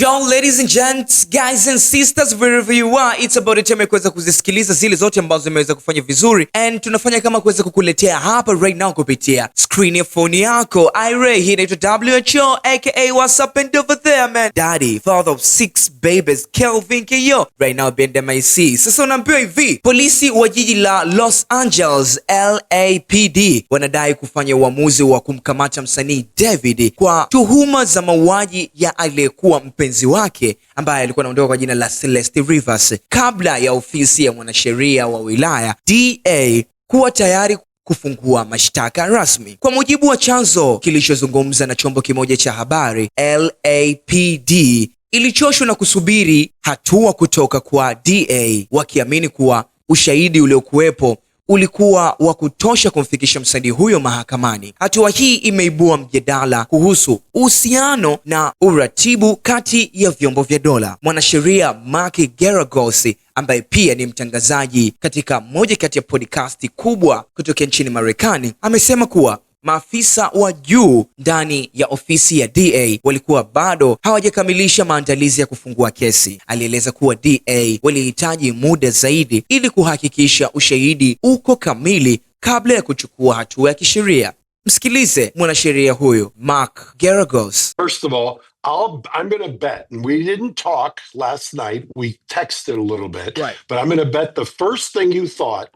Yo, ladies and gents, guys and sisters, wherever you are, it's about time kuweza kuzisikiliza zile zote ambazo zimeweza kufanya vizuri, and tunafanya kama kuweza kukuletea hapa right now kupitia screen ya phone yako. Ire, hii inaitwa WHO aka what's up and over there man, daddy, father of 6 babies, Kelvin Kyo, right now BNDMIC. Sasa unaambiwa hivi, polisi wa jiji la Los Angeles LAPD wanadai kufanya uamuzi wa kumkamata msanii David kwa tuhuma za mauaji ya aliyekuwa mpenzi wake ambaye alikuwa anaondoka kwa jina la Celeste Rivers, kabla ya ofisi ya mwanasheria wa wilaya DA kuwa tayari kufungua mashtaka rasmi. Kwa mujibu wa chanzo kilichozungumza na chombo kimoja cha habari, LAPD ilichoshwa na kusubiri hatua kutoka kwa DA, wakiamini kuwa ushahidi uliokuwepo ulikuwa wa kutosha kumfikisha msanii huyo mahakamani. Hatua hii imeibua mjadala kuhusu uhusiano na uratibu kati ya vyombo vya dola. Mwanasheria Mark Geragos, ambaye pia ni mtangazaji katika moja kati ya podcast kubwa kutoka nchini Marekani, amesema kuwa maafisa wa juu ndani ya ofisi ya DA walikuwa bado hawajakamilisha maandalizi ya kufungua kesi. Alieleza kuwa DA walihitaji muda zaidi ili kuhakikisha ushahidi uko kamili kabla ya kuchukua hatua ya kisheria. Msikilize mwanasheria huyo Mark Geragos. First of all, I'm going to bet, and we didn't talk last night, we texted a little bit, right, but I'm going to bet the first thing you thought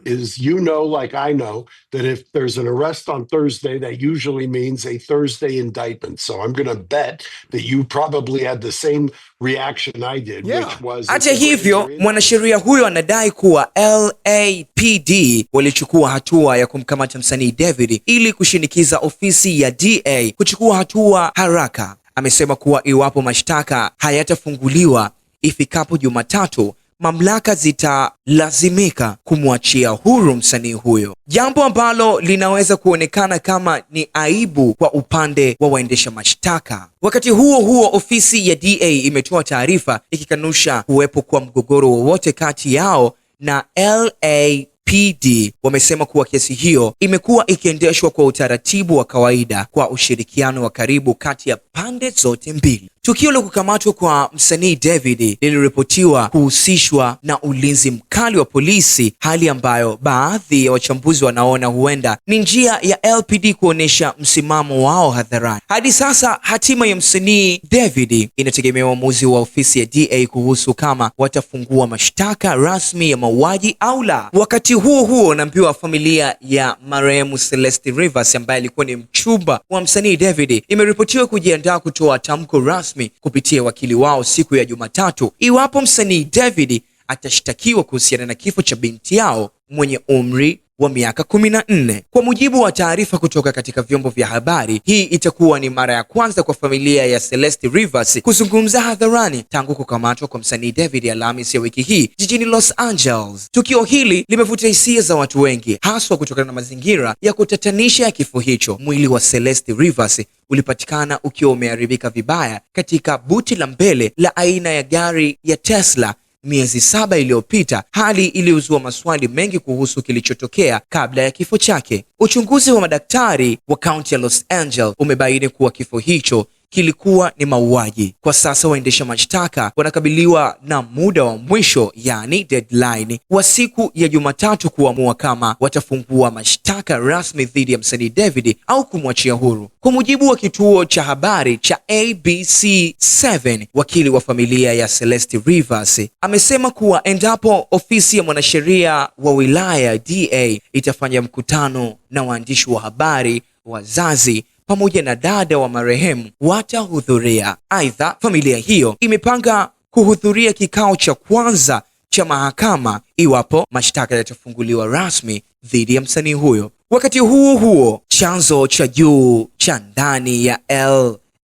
is, like I know, that if there's an arrest on Thursday, that usually means a Thursday indictment. So I'm going to bet that you probably had the same reaction I did, which was... Hata hivyo, mwanasheria huyo anadai kuwa LAPD walichukua hatua ya kumkamata msanii David ili kushinikiza ofisi ya DA kuchukua hatua haraka. Amesema kuwa iwapo mashtaka hayatafunguliwa ifikapo Jumatatu, mamlaka zitalazimika kumwachia huru msanii huyo, jambo ambalo linaweza kuonekana kama ni aibu kwa upande wa waendesha mashtaka. Wakati huo huo, ofisi ya DA imetoa taarifa ikikanusha kuwepo kwa mgogoro wowote kati yao na LAPD. Wamesema kuwa kesi hiyo imekuwa ikiendeshwa kwa utaratibu wa kawaida kwa ushirikiano wa karibu kati ya pande zote mbili. Tukio la kukamatwa kwa msanii David liliripotiwa kuhusishwa na ulinzi mkali wa polisi, hali ambayo baadhi ya wachambuzi wanaona huenda ni njia ya LAPD kuonesha msimamo wao hadharani. Hadi sasa hatima ya msanii David inategemea uamuzi wa ofisi ya DA kuhusu kama watafungua mashtaka rasmi ya mauaji au la. Wakati huo huo, naambiwa familia ya marehemu Celeste Rivers ambaye alikuwa ni mchumba wa msanii David imeripotiwa kujiandaa kutoa tamko rasmi kupitia wakili wao siku ya Jumatatu iwapo msanii David atashtakiwa kuhusiana na kifo cha binti yao mwenye umri wa miaka 14. Kwa mujibu wa taarifa kutoka katika vyombo vya habari, hii itakuwa ni mara ya kwanza kwa familia ya Celeste Rivers kuzungumza hadharani tangu kukamatwa kwa msanii David Alhamisi ya wiki hii jijini Los Angeles. Tukio hili limevuta hisia za watu wengi, haswa kutokana na mazingira ya kutatanisha ya kifo hicho. Mwili wa Celeste Rivers ulipatikana ukiwa umeharibika vibaya katika buti la mbele la aina ya gari ya Tesla miezi 7 iliyopita, hali iliyozua maswali mengi kuhusu kilichotokea kabla ya kifo chake. Uchunguzi wa madaktari wa kaunti ya Los Angeles umebaini kuwa kifo hicho kilikuwa ni mauaji. Kwa sasa waendesha mashtaka wanakabiliwa na muda wa mwisho, yani deadline, wa siku ya Jumatatu kuamua kama watafungua mashtaka rasmi dhidi ya msanii David au kumwachia huru. Kwa mujibu wa kituo cha habari cha ABC7, wakili wa familia ya Celeste Rivers amesema kuwa endapo ofisi ya mwanasheria wa wilaya DA itafanya mkutano na waandishi wa habari, wazazi pamoja na dada wa marehemu watahudhuria. Aidha, familia hiyo imepanga kuhudhuria kikao cha kwanza cha mahakama iwapo mashtaka yatafunguliwa rasmi dhidi ya msanii huyo. Wakati huo huo, chanzo cha juu cha ndani ya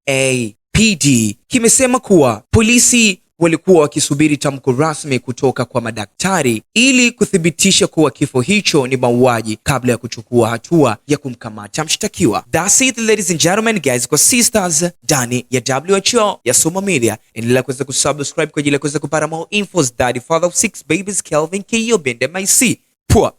LAPD kimesema kuwa polisi walikuwa wakisubiri tamko rasmi kutoka kwa madaktari ili kuthibitisha kuwa kifo hicho ni mauaji kabla ya kuchukua hatua ya kumkamata mshtakiwa. That's it, ladies and gentlemen, guys, kwa sisters ndani ya WHO ya Suma Media. Endelea kuweza kusubscribe kwa ajili ya kuweza kupata more infos. Daddy, father of 6 babies, Kelvin Kyo, BNDMIC. Pua.